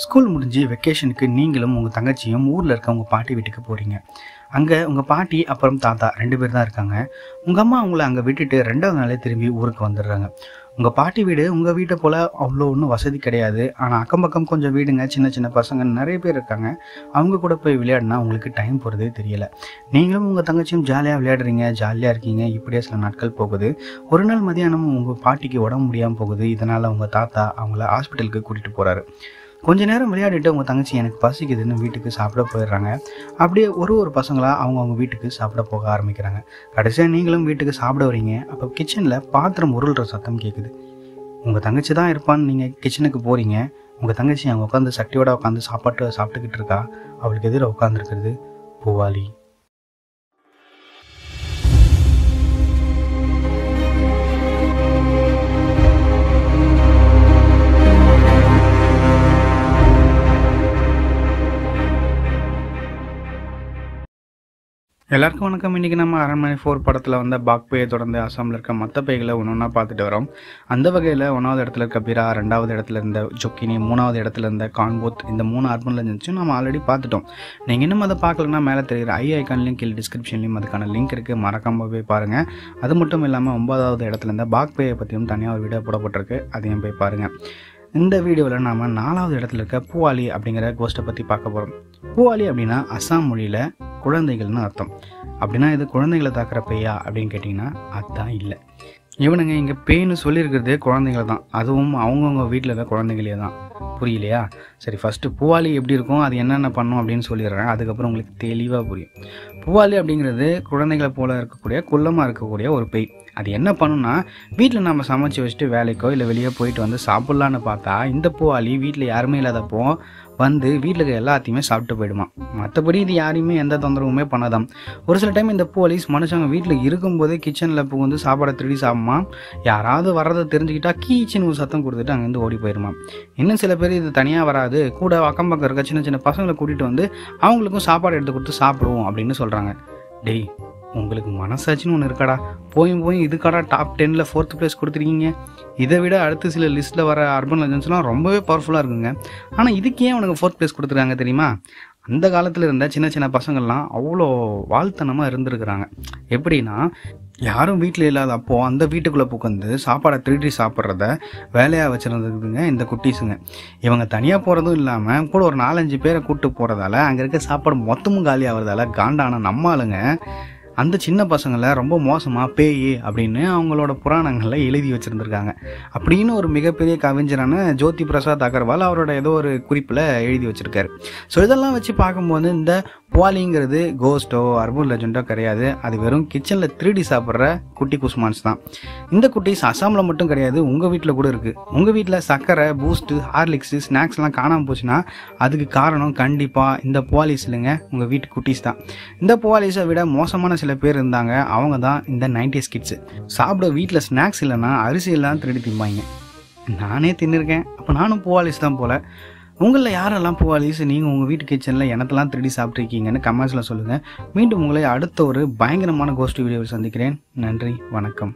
School முடிஞ்சு வெக்கேஷனுக்கு நீங்களும் உங்கள் தங்கச்சியும் ஊரில் இருக்க உங்கள் பாட்டி வீட்டுக்கு போகிறீங்க. அங்கே உங்கள் பாட்டி அப்புறம் தாத்தா 2 பேர் தான் இருக்காங்க. உங்கள் அம்மா அவங்கள அங்கே விட்டுட்டு 2வது நாளே திரும்பி ஊருக்கு வந்துடுறாங்க. உங்கள் பாட்டி வீடு உங்கள் வீட்டை போல் அவ்வளோ ஒன்றும் வசதி கிடையாது. ஆனால் அக்கம் பக்கம் கொஞ்சம் வீடுங்க, சின்ன சின்ன பசங்க நிறைய பேர் இருக்காங்க. அவங்க கூட போய் விளையாடினா உங்களுக்கு டைம் போகிறதே தெரியலை. நீங்களும் உங்கள் தங்கச்சியும் ஜாலியாக விளையாடுறீங்க, ஜாலியாக இருக்கீங்க. இப்படியே சில நாட்கள் போகுது. ஒரு நாள் மதியானம் உங்கள் பாட்டிக்கு உடம்பு முடியாமல் போகுது. இதனால் உங்கள் தாத்தா அவங்கள ஹாஸ்பிட்டலுக்கு கூட்டிகிட்டு போகிறாரு. கொஞ்ச நேரம் விளையாடிட்டு உங்கள் தங்கச்சி எனக்கு பசிக்குதுன்னு வீட்டுக்கு சாப்பிட போயிடுறாங்க. அப்படியே ஒரு பசங்களாக அவங்க வீட்டுக்கு சாப்பிட போக ஆரம்பிக்கிறாங்க. கடைசியாக நீங்களும் வீட்டுக்கு சாப்பிட வரீங்க. அப்போ கிச்சனில் பாத்திரம் உருள்ற சத்தம் கேட்குது. உங்கள் தங்கச்சி தான் இருப்பான்னு நீங்கள் கிச்சனுக்கு போகிறீங்க. உங்கள் தங்கச்சி அங்கே உட்காந்து சட்டியோட உட்காந்து சாப்பிட்டுக்கிட்டு இருக்கா. அவளுக்கு எதிர உட்காந்துருக்கிறது பூவாலி. எல்லாருக்கும் வணக்கம். இன்றைக்கி நம்ம அரண்மனை 4 படத்தில் வந்த பாக் பேயை தொடர்ந்து அசாமில் இருக்க மற்ற பேய்களை ஒன்றா பார்த்துட்டு வரோம். அந்த வகையில் 1வது இடத்துல இருக்க பிரா, 2வது இடத்துல இருந்த ஜொக்கினி, 3வது இடத்துல இருந்த கான்போத், இந்த 3 அர்பன் லெஜண்ட்ஸும் நம்ம ஆல்ரெடி பார்த்துட்டோம். நீங்கள் இன்னும் அதை பார்க்கலன்னா மேலே தெரிகிற ஐகான்லையும் கீழே டிஸ்கிரிப்ஷன்லையும் அதுக்கான லிங்க் இருக்குது, மறக்காமல் போய் பாருங்கள். அது மட்டும் இல்லாமல் 9வது இடத்துல இருந்த பாக் பேயை பற்றியும் தனியாக ஒரு வீடியோ போடப்பட்டிருக்கு, அதையும் போய் பாருங்கள். இந்த வீடியோவில் நாம் 4வது இடத்துல இருக்க பூவாலி அப்படிங்கிற கோஸ்ட்டை பற்றி பார்க்க போகிறோம். பூவாலி அப்படின்னா அசாம் மொழியில் குழந்தைகள்னு அர்த்தம். அப்படின்னா இது குழந்தைகளை தாக்குற பேயா அப்படின்னு கேட்டிங்கன்னா அதுதான் இல்லை. இவனுங்க இங்கே பேய்னு சொல்லியிருக்கிறது குழந்தைங்கள தான், அதுவும் அவங்கவுங்க வீட்டில் இருக்க குழந்தைங்களே தான். புரியலையா? சரி, ஃபஸ்ட்டு பூவாலி எப்படி இருக்கும், அது என்னென்ன பண்ணும் அப்படின்னு சொல்லிடுறேன். அதுக்கப்புறம் உங்களுக்கு தெளிவாக புரியும். பூவாலி அப்படிங்கிறது குழந்தைகளை போல் இருக்கக்கூடிய குள்ளமாக இருக்கக்கூடிய ஒரு பேய். அது என்ன பண்ணுன்னா, வீட்டில் நம்ம சமைச்சு வச்சுட்டு வேலைக்கோ இல்லை வெளியே போயிட்டு வந்து சாப்பிட்லான்னு பார்த்தா இந்த பூவாலி வீட்டில் யாருமே இல்லாதப்போ வந்து வீட்டில் இருக்க எல்லாத்தையுமே சாப்பிட்டு போயிடுமா. மற்றபடி இது யாரையுமே எந்த தொந்தரவுமே பண்ணாதான். ஒரு சில டைம் இந்த பூவாலிஸ் மனுஷங்க வீட்டில் இருக்கும்போதே கிச்சனில் வந்து சாப்பாடை திருடி சாப்பிடுமா. யாராவது வர்றதை தெரிஞ்சுக்கிட்டா கீச்சின்னு ஒரு சத்தம் கொடுத்துட்டு அங்கேருந்து ஓடி போயிடுமா. இன்னும் சில பேர் இது தனியாக வராது, கூட அக்கம் பக்கம் இருக்க சின்ன சின்ன பசங்களை கூட்டிகிட்டு வந்து அவங்களுக்கும் சாப்பாடு எடுத்து கொடுத்து சாப்பிடுவோம் அப்படின்னு சொல்கிறாங்க. டேய், உங்களுக்கு மனசாட்சின்னு ஒன்று இருக்காடா? போய் இதுக்காடா டாப் 10ல் 4th பிளேஸ் கொடுத்துருக்கீங்க. இதை விட அடுத்து சில லிஸ்ட்டில் வர அர்பன் லெஜண்ட்ஸ்லாம் ரொம்பவே பவர்ஃபுல்லாக இருக்குங்க. ஆனால் இதுக்கே அவனுக்கு 4th பிளேஸ் கொடுத்துருக்காங்க தெரியுமா? அந்த காலத்தில் இருந்த சின்ன சின்ன பசங்கள்லாம் அவ்வளோ வாழ்த்தனமாக இருந்திருக்கிறாங்க. எப்படின்னா, யாரும் வீட்டில் இல்லாத அப்போது அந்த வீட்டுக்குள்ளே புகுந்து சாப்பாடை திருடி சாப்பிட்றத வேலையாக வச்சுருந்துருக்குதுங்க இந்த குட்டீஸுங்க. இவங்க தனியாக போகிறதும் இல்லாமல் கூட ஒரு 4-5 பேரை கூப்பிட்டு போகிறதால அங்கே இருக்க சாப்பாடு மொத்தமும் காலி ஆகிறதால காண்டான நம்ம ஆளுங்க அந்த சின்ன பசங்களை ரொம்ப மோசமாக பேய் அப்படின்னு அவங்களோட புராணங்களில் எழுதி வச்சுருந்துருக்காங்க. அப்படின்னு ஒரு மிகப்பெரிய கவிஞரான ஜோதி பிரசாத் அகர்வால் அவரோட ஏதோ ஒரு குறிப்பில் எழுதி வச்சுருக்காரு. ஸோ இதெல்லாம் வச்சு பார்க்கும்போது இந்த பூவாலிங்கிறது கோஸ்ட்டோ அர்பன் லெஜண்டோ கிடையாது. அது வெறும் கிச்சனில் திருடி சாப்பிட்ற குட்டி குஸ்மான்ஸ் தான். இந்த குட்டீஸ் அசாமில் மட்டும் கிடையாது, உங்கள் வீட்டில் கூட இருக்குது. உங்கள் வீட்டில் சர்க்கரை, பூஸ்ட்டு, ஹார்லிக்ஸு, ஸ்நாக்ஸ்லாம் காணாமல் போச்சுன்னா அதுக்கு காரணம் கண்டிப்பாக இந்த பூவாலிஸ் இல்லைங்க, உங்கள் வீட்டு குட்டீஸ் தான். இந்த பூவாலிஸை விட மோசமான சில பேர் இருந்தாங்க. அவங்க தான் இந்த 90s கிட்ஸு. சாப்பிட வீட்டில் ஸ்நாக்ஸ் இல்லைன்னா அரிசி எல்லாம் திருடி திம்பாங்க. நானே தின்னுருக்கேன். அப்போ நானும் பூவாலிஸ் தான் போல். உங்களில் யாரெல்லாம் பூவாலிஸ், நீங்கள் உங்கள் வீட்டு கிச்சனில் எனத்தெல்லாம் திருடி சாப்பிட்ருக்கீங்கன்னு கமெண்ட்ஸில் சொல்லுங்கள். மீண்டும் உங்களை அடுத்த ஒரு பயங்கரமான கோஸ்ட் வீடியோவில் சந்திக்கிறேன். நன்றி, வணக்கம்.